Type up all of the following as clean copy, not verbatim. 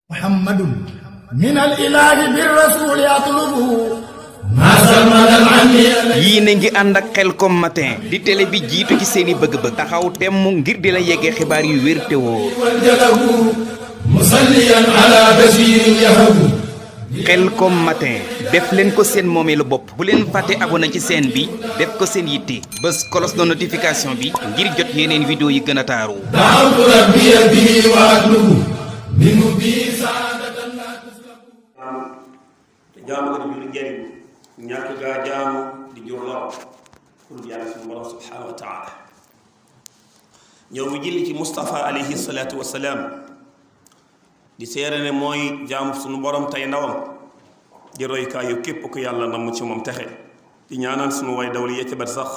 محمد من الإله بالرسول يطلب yii na ngi ànd ak Khelcom matin di télé bi jiitu ci seeni bëgg-bëgg taxaw temm ngir di la yeggee xibaar yu wér te wóor musalliyan ala basirin yahabu Khelcom matin def leen ko seen moomeelu bopp bu leen fàtte abonné ci chaîne bi def ko seen yitte bés cloche de notification bi ngir jot yeneen vidéo yi gën a taaru da'awtu rabbiya bihi wa atlubu minhu bi saadatan la tuslabu te jaamu nga di jur njëriñ ñàkk gaa jaamu di jur lor pour yàlla suñu borom subhanahu wa taala ñëw mu jëli ci Moustapha alayhi salaatu wa salaam di seere ne mooy jaamu suñu borom tey ndawam di roykaayu képp ku yàlla namm ci moom texe di ñaanal suñu way dawli yecc bat sax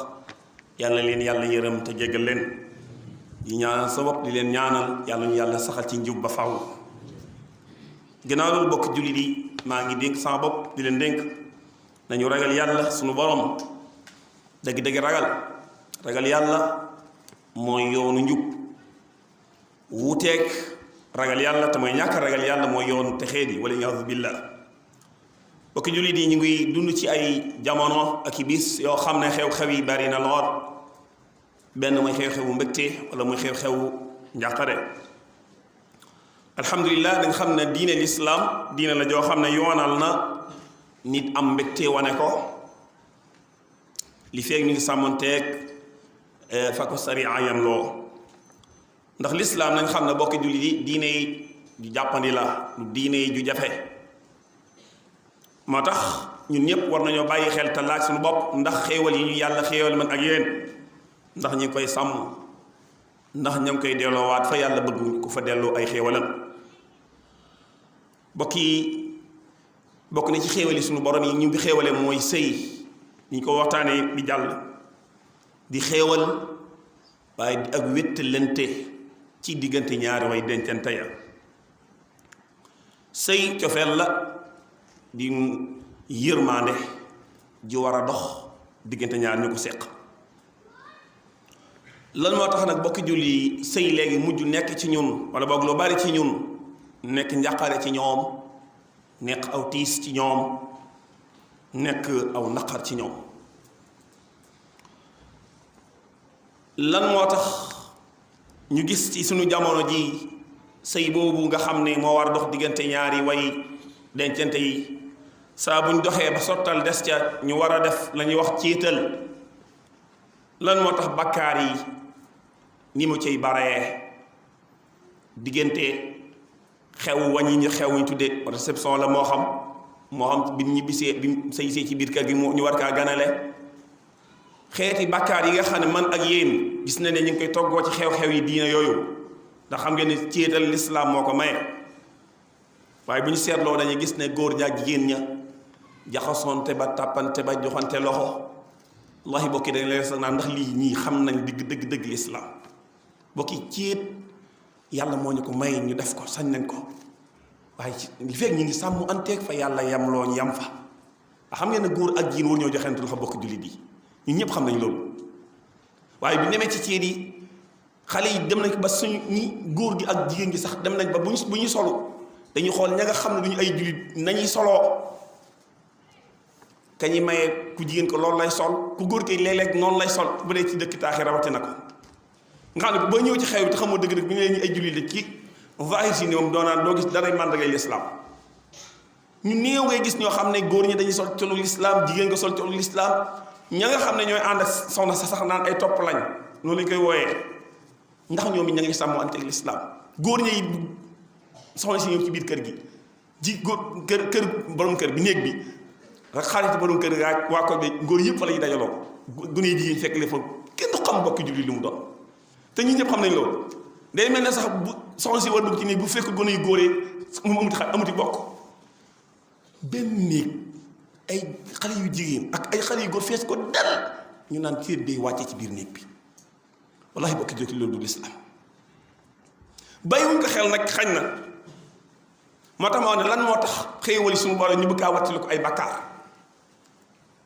yàlla leen yàlla yërëm te jéggal leen di ñaanal sa bopp di leen ñaanal yàlla ñu yàlla saxal ci njub ba faw ginnaaw loolu bokk jullit yi maa ngi dénk sama bopp di leen dénk nañu ragal yàlla sunu borom dëgg-dëgg ragal yàlla mooy yoonu njub wuuteeg ragal yàlla te mooy ñàkk ragal yàlla mooy yoonu texee di wala iyaazu billah bokk jullit yi ñu ngi dund ci ay jamono ak i bis yoo xam ne xew-xew yi bari na lool benn mooy xew-xewu mbégte wala muy xew-xewu njàqare alhamdulilah dañ xam ne diine lislaam diine la joo xam ne yoonal na nit am mbégte wane ko li feeg ñu ngi sàmmanteeg fa ko sariya yam loo ndax lislaam nañ xam ne bokki jullit yi diine yi ju jàppandi la du diine yi ju jafe moo tax ñun ñëpp war nañoo bàyyi xel te laaj suñu bopp ndax xéewal yi ñu yàlla xéewal man ak yéen ndax ñi ngi koy sàmm ndax ña ngi koy delloowaat fa yàlla bëgg ku fa delloo ay xéewalam bokk na ci xéewal yi suñu borom yi ñu ngi xéewale mooy sëy ni ñu ko waxtaanee di jàll di xéewal waaye ak wéttalante ci diggante ñaari way dencante ya sëy cofeel la di yërmaande ji war a dox diggante ñaar ñu ko seq lan moo tax nag bokki julli sëy léegi mujj nekk ci ñun wala boog lu bari ci ñun nekk njàqare ci ñoom nekk aw tiis ci ñoom nekk aw naqar ci ñoom lan moo tax ñu gis ci suñu jamono ji sëy boobu nga xam ne moo war a dox diggante ñaari way dencante yi saa buñ doxee ba sottal des ca ñu war a def la ñuy wax céetal lan moo tax bakkaar yi ni mu ciy baree diggante xew wañi ñu xew ñu tuddee réception la moo xam bi ñibbisee bi sëy see ci biir kër gi ñu war kaa ganale xeeti bàkkaar yi nga xam ne man ak yéen gis na ne ñu ngi koy toggoo ci xew-xew yi diina yooyu ndax xam ngeen ne céetal lislaam moo ko maye waaye bu ñu seetloo dañuy gis ne góor ña ak jigéen ña jaxasoonte ba tàppante ba joxante loxo wallahi bokki dañ leen sax naan ndax lii ñii xam nañ dëgg lislaam bokki céet yàlla moo ñu ko may ñu def ko sañ nañ ko waaye ci li fekk ñu ngi sàmm anteeg fa yàlla yam loo ñu yam fa xam ngeen ne góor ak jigéen war ñoo joxente loxo bokk jullit yi ñun ñëpp xam nañ loolu waaye bi demee ci ceet yi xale yi dem nañ ba suñu ñi góor gi ak jigéen gi sax dem nañ ba bu ñu solu dañuy xool ña nga xam ne duñu ay jullit nañuy soloo ka ñuy mayee ku jigéen ko loolu lay sol ku góor ki léeg-léeg noonu lay sol bu dee ci dëkk taaxi rawati na ko nga xam ne boo ñëw ci xew bi te xamoo dëgg-dëgg bi ñu leen ñu ay jullit la ci vaahir si ni moom doonaan doo gis daray màndargay lislaam ñu néew ngay gis ñoo xam ne góor ñi dañuy sol colu lislaam jigéen nga sol colu lislaam ña nga xam ne ñooy ànd ak soxna sa sax naan ay topp lañ noonu lañ koy wooyee ndax ñoom it ña ngi sàmm ante ak lislaam góor ñi soxna si ñëw ci biir kër gi góor kër borom kër bi néeg bi rek xarit borom kër ga waa ko bi góor yëpp fa la ñuy dajaloo gune yi jigéen fekk leen fa kenn du xam bokki julli lu mu doon te ñun ñëpp xam nañ loolu day mel ne sax bu soxna si war dugg ci néeg bu fekk gone yu góoree moom amuti bokk benn néeg ay xale yu jigéen ak ay xale yu góor fees ko dal ñu naan céet day wàcce ci biir néeg bi wallahi bokki jóg loolu du lislaam bàyyiwuñ ko xel nag xañ na moo tax ma wax ne lan moo tax xéewali suñu borom ñu bëgg kaa wàttali ko ay bakkaar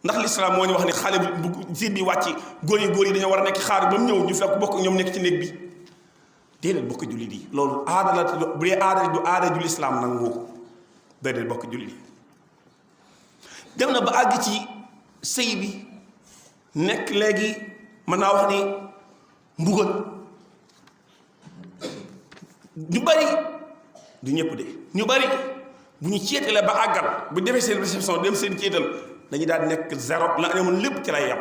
ndax lislaam moo ñu wax ne xale bu céet bi wàcc góor yi dañoo war a nekk xaar ba mu ñëw ñu fekk bokk ñoom nekk ci néeg bi déedéet bokk jullit yi loolu aada la bu dee aada du aada ju lislaam nangu ko déedéet bokk jullit yi dem na ba àgg ci sëy bi nekk léegi mën naa wax ni mbugal ñu bari du ñëpp de ñu bari bu ñu ceetale ba àggal bu defee seen réception dem seen ceetal dañuy daal nekk zéro la amoon lépp ci lay yam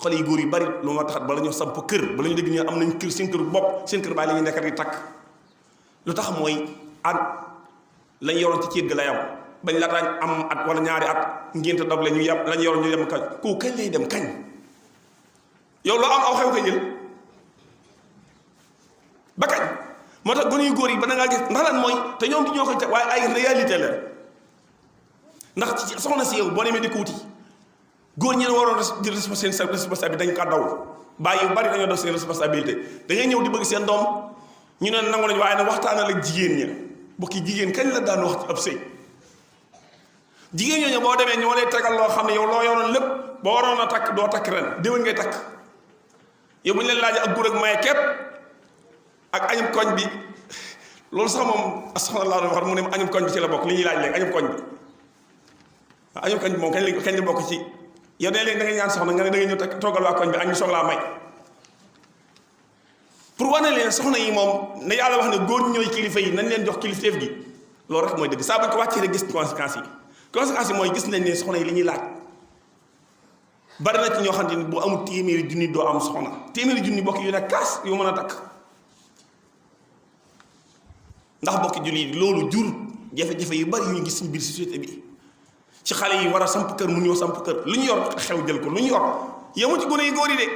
xale yu góor yu bari lu ma taxat bala ñu samp kër bala ñu dégg ñu am nañ kër seen kër bopp seen kër bàyyi la ñuy nekk di takk lu tax mooy at lañ yoroon ci ceet ga la yam bañ la daañ am at wala ñaari at ngénte dog la ñu yem lañ yoroon ñu dem kañ kooku kañ lay dem kañ yow loo am aw xew ko jël ba kañ moo tax gone yu góor yi ba da ngaa gis ndax lan mooy te ñoom di ñoo ko teg waaye ay réalité la ndax ci soxna si yow boo demee di ko wuti góor ñi waroon di responsabilité dañ ko daw bàyyi yu bari dañoo def seen responsabilité da ngay ñëw di bëgg seen doom ñu ne nangu nañu waaye nag waxtaanal ak jigéen ña bokki jigéen kañ la daan wax ci ab sëy jigéen ñooñu boo demee ñoo lay tegal loo xam ne yow loo yoroon lépp boo waroon a takk doo takk ren déwén ngay takk yow bu ñu leen laajee ak góor ak maye képp ak añum koñ bi loolu sax moom soxna laa doon wax mu ne añum koñ bi ci la bokk li ñuy laaj léegi añum koñ bi waaw añum koñ bi moom kañ la bokk ci yow de léegi da nga ñaan soxna nga ne da nga ñëw toggal waa koñ bi añ ñu soog laa may pour wane leen soxna yi moom ne yàlla wax ne góor ñi ñooy kilifa yi nañ leen jox kilifteef gi loolu rek mooy dëgg saa bañ ko wàccee rek gis conséquences yi mooy gis nañ ne soxna yi li ñuy laaj bari na ci ñoo xam ne bu amul téeméeri junni doo am soxna téeméeri junni bokk yu ne kaas yu mën a takk ndax bokki julli loolu jur jafe-jafe yu bari yu ñu gis suñu biir société bi ci xale yi war a samp kër mu ñëw samp kër lu ñu yor xew jël ko lu ñu yor yemu ci gone yu góor yi de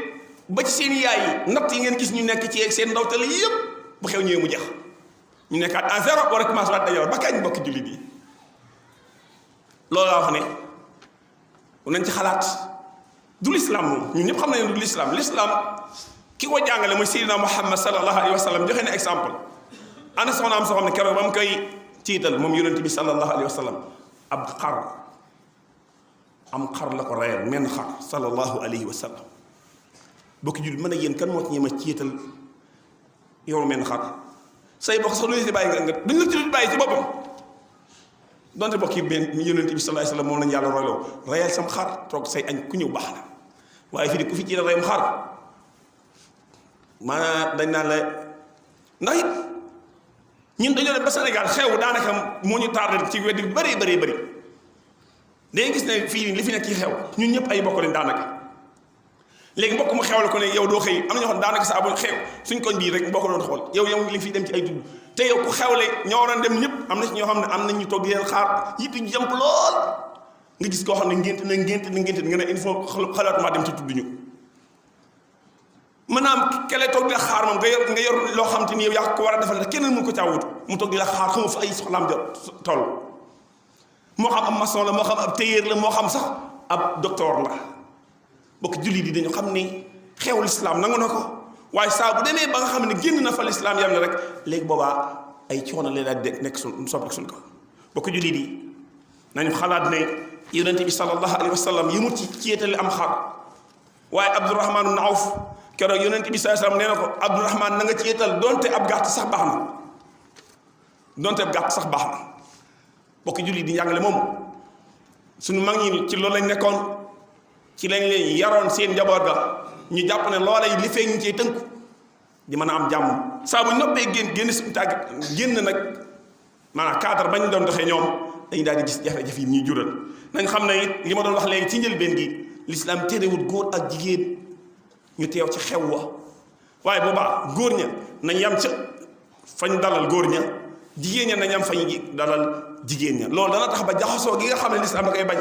ba ci seen yaay yi natt yi ngeen gis ñu nekk ci seen ndawtale yëpp bu xew ñëwee mu jeex ñu nekkaat en zéro war a commencé waat dajal ba kañ bokki julli bi loolu laa wax ne nañ ci xalaat du lislaam moom ñun ñëpp xam nañ ne du lislaam ki ko jàngale mooy Seydina Muhammad sallallahu alayhi wa sallam joxe na exemple ana soxnaam soo xam ne keroog ba mu koy tiital moom yonent bi sallallahu alayhi wa sallam ab xar la ko reyal menn xar sallallahu alayhi wa sallam bokki jullit mën a yéen kan moo ci ñema ciital yow menn xar say bokk sax lu ñu si bàyyi nga duñ la ci bàyyi ci boppam donte bokk yi benn yonent bi sallallahu alayhi wa sallam moom lañu yàlla royloo reyal sam xar toog say añ ku ñëw baax na waaye fii di ku fi ciital reyam xar maanaam dañ naan la ndax it ñun dañoo dem ba Sénégal xew daanaka moo ñu tardé ci wedd bi bëree bëri day gis ne fii li fi nekk ci xew ñun ñëpp ay bokk leen daanaka léegi mbokk mu xewal ko ne yow doo xëy am na ñoo xam daanaka saa bu xew suñ koñ bii rek mbokk doon xool yow li fi dem ci ay tudd te yow ku xewle ñoo waroon dem ñëpp am na ci ñoo xam ne am nañ ñu toog di leen xaar yitt ñu jàmp lool nga gis koo xam ne ngénte nga ne il faut xalaatuma dem ci tudd ñu maanaam kele toog di la xaar moom nga yor loo xam te ni yow yaa ko war a defal te kenn mënu ko caawut mu toog di la xaar xamu fa ay soxlaam jot toll moo xam ab maçon la moo xam ab tailleur la moo xam sax ab docteur la bokk jullit yi dañu xam ne xew lislaam nangu na ko waaye saa bu demee ba nga xam ne génn na fa lislaam yam na rek léegi boobaa ay coono leen daal di nekk sopp rek suñ ko bokk jullit yi nañu xalaat ne yonent bi sallallahu alayhi wa sallam yëmut ci ceetali am xar waaye Abdurahmaan ibn Awf keroog yonent bi sallallahu alayhi wa sallam nee na ko Abdurahmaan na nga ceetal donte ab gàtt sax baax na bokk jullit di njàngale moom suñu mag ñi ci loolu lañ nekkoon ci lañ leen yaroon seen njaboot ga ñu jàpp ne loola yi li fee ñu cee tënku di mën a am jàmm saa bu noppee génn suñu tàgg génn nag maanaam cadre bañ doon doxee ñoom dañu daal di gis jafe-jafe yi ñuy jural nañ xam ne it li ma doon wax léegi ci njëlbeen gi lislaam terewul góor ak jigéen ñu teew ci xew wa waaye boobaa góor ña nañ yam ca fañ dalal góor ña jigéen ña nañ yam fañ dalal jigéen ña loolu dana tax ba jaxasoo gi nga xam ne lislaam da koy bañ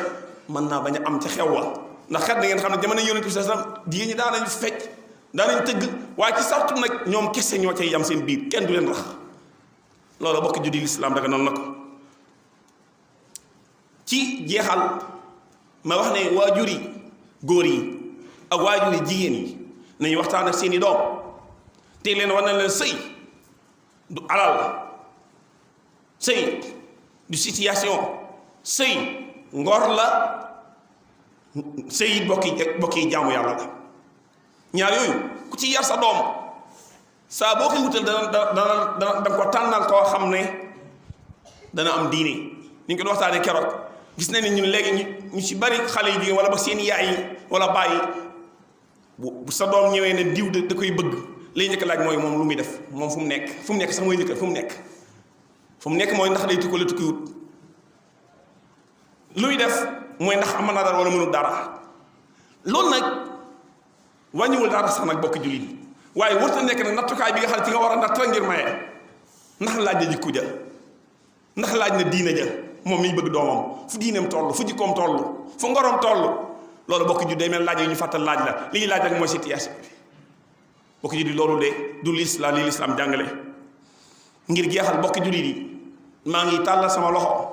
mën naa bañ a am ca xew wa ndax kat da ngeen xam ne jamono yonent bi sallallahu alayhi wasallam jigéen ñi daanañ fecc daanañ tëgg waaye ci sartu nag ñoom kese ñoo cay yam seen biir kenn du leen rax loolu bokk juddi lislaam daga noonu na ko ci jeexal ma wax ne waajur yi góor yi ak waajur yi jigéen yi nañu waxtaan ak seeni doom te leen war na leen sëy du alal sëy du situation sëy ngor la sëy bokki jaamu yàlla la ñaar yooyu ku ci yar sa doom saa boo koy wutal dana ko tànnal koo xam ne dana am diine. ñu ngi ko waxtaanee keroog gis nañ ne ñun léegi ñu ci bari xale yi jigéen wala ba seen yaay yi wala bàyyi bu sa doom ñëwee ne diw da koy bëgg li njëkk laaj mooy moom lu muy def moom fu mu nekk sax mooy njëkk fu mu nekk mooy ndax day tukki wala tukkiwut lu muy def mooy ndax am na dara wala mënul dara. loolu nag wàññiwul dara sax nag bokk jullit waaye warut a nekk nag nattukaay bi nga xam ne ci nga war a natt ngir maye ndax laaj na jikko ja ndax laaj na diina ja moom miy bëgg doomam fu diineem toll fu jikkoom toll fu ngorom toll loolu bokk jullit day mel laaj yi ñu fàttal laaj la li ñuy laaj rek mooy situation bi bokk jullit loolu de du lislaam li lislaam jàngale. ngir jeexal bokk jullit yi maa ngi tàllal sama loxo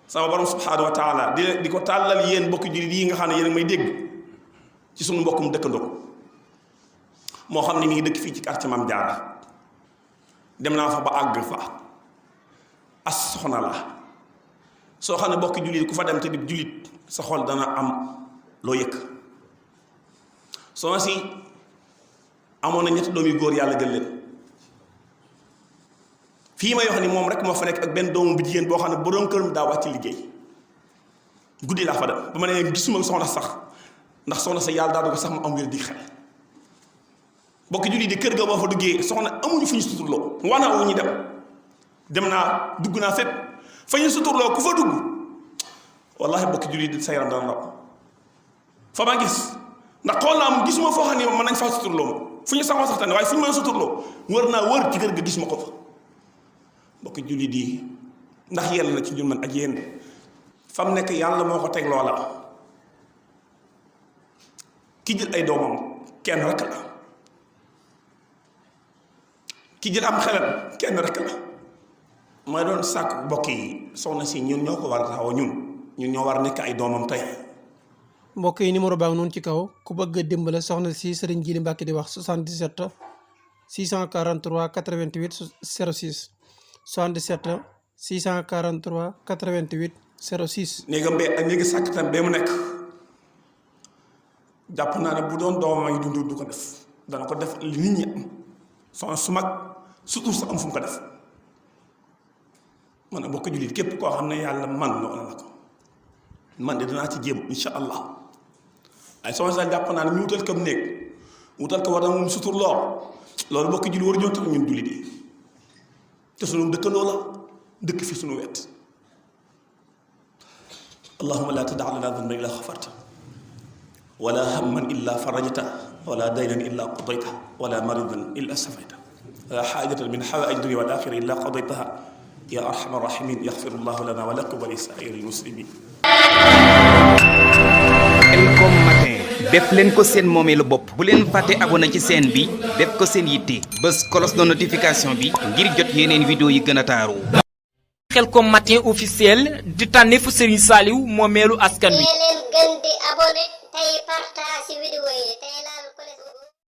sama borom subhaanahu wa taala di ko tàllal yéen bokk jullit yi nga xam ne yéen may dégg ci suñu mbokkum dëkkandoo moo xam ne mi ngi dëkk fii ci quartier Mame Diarra dem naa fa ba àgg fa as soxna la soo xam ne bokk jullit ku fa dem te di jullit sa xol dana am loo yëkk soxna si amoon na ñetti doom yu góor yàlla gën leen fii may wax ni moom rek moo fa nekk ak benn doomu bu jigéen boo xam ne borom këram daa wàcc liggéey guddi laa fa dem ba ma ne gisuma soxna sax ndax soxna sa yàlla daa dogal sax mu am wér di xel bokk julli di kër ga boo fa duggee soxna amuñu fu ñu suturloo wana wu ñu dem naa dugg naa fépp fa ñu suturloo ku fa dugg wallahi bokk julli di sa yaram dana ndaw fa ma gis ndax xool naa am gisuma foo xam ne mën nañ faa suturloo ma fu ñu saxoo sax tane waaye fu ñu mën a suturloo wër naa wër ci kër ga gis ma ko fa bokk julli di ndax yell na ci ñun man ak yéen fa mu nekk yàlla moo ko teg loola ki jël ay doomam kenn rek la ki jël am xelam kenn rek la mooy doon sàkk mbokk yi soxna si ñun ñoo ko war a taxaw ñun ñoo war a nekk ay doomam tey. mbokk yi numéro baa ngi noonu ci kaw ku bëgg a dimbale soxna si Serigne Djily Mbacke di wax 77 643 88 06 77 643 88 06. néegam bee ak néegi sàkk tam bee mu nekk jàpp naa ne bu doon doomam yi dund du ko def dana ko def li nit ñi am soxna su mag surtout sa am fu mu ko def man a bokk jullit képp koo xam ne yàlla man loo la ko man de danaa ci jéem insha allah ay soxna sa jàpp naa ne ñu wutal ko néeg wutal ko war na moom sutur loolu bokk jullit war ñoo tax ñun jullit yi te sunu dëkkandoo la dëkk fi sunu wet allahumma la tada lana dhanban illa xafarta wala hamman illa farajta wala daynan illa qadayta wala maridan illa safayta wala xaajatan min xawaaij dunya wal axira illa qadaytaha ya arhamar rahimin yaxfirullahu lana wa lakum wa li saa'iril muslimin. Elcom matin def leen ko seen moomeelu bopp bu leen fàtte abonné ci chaîne bi def ko seen yitte bës cloche de notification bi ngir jot yeneen vidéo yi gën a taaru. Elcom matin officiel di tànneefu Serigne Saliou moomeelu askan wi. leen gën di abonné tey partage vidéo yi tey